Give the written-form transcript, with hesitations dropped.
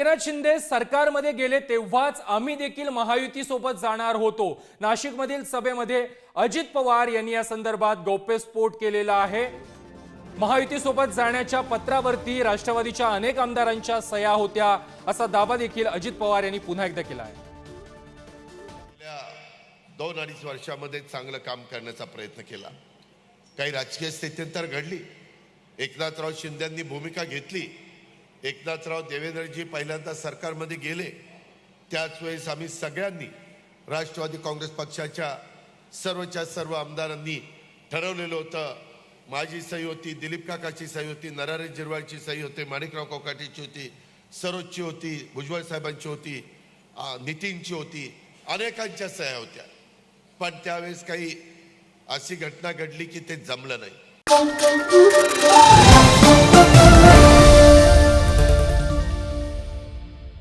एकनाथ शिंदे सरकारमध्ये गेले तेव्हाच आम्ही देखील महायुती सोबत जाणार होतो। नाशिकमधील सभेमध्ये अजित पवार यांनी या संदर्भात गौप्यस्फोट केलेला आहे। महायुती सोबत जाण्याच्या पत्रावरती राष्ट्रवादीच्या अनेक आमदारांच्या सह्या होत्या असा दावा देखील अजित पवार यांनी पुन्हा एकदा केला आहे। गेल्या 2-2.5 वर्षांमध्ये चांगलं काम करण्याचा प्रयत्न केला। काही राजकीय स्थित्यंतर घडली, एकनाथराव शिंदेंनी भूमिका घेतली, एकनाथराव देवेंद्रजी पहिल्यांदा सरकारमध्ये गेले, त्याच वेळेस आम्ही सगळ्यांनी राष्ट्रवादी काँग्रेस पक्षाच्या सर्वच्या सर्व आमदारांनी ठरवलेलं होतं। माझी सही होती, दिलीप काकाची सही होती, नरारी जिरवाळची सही होती, माणिकराव कोकाटेची होती, सरोजची होती, भुजबळ साहेबांची होती, नितीनची होती, अनेकांच्या सह्या होत्या। पण त्यावेळेस काही अशी घटना घडली की ते जमलं नाही।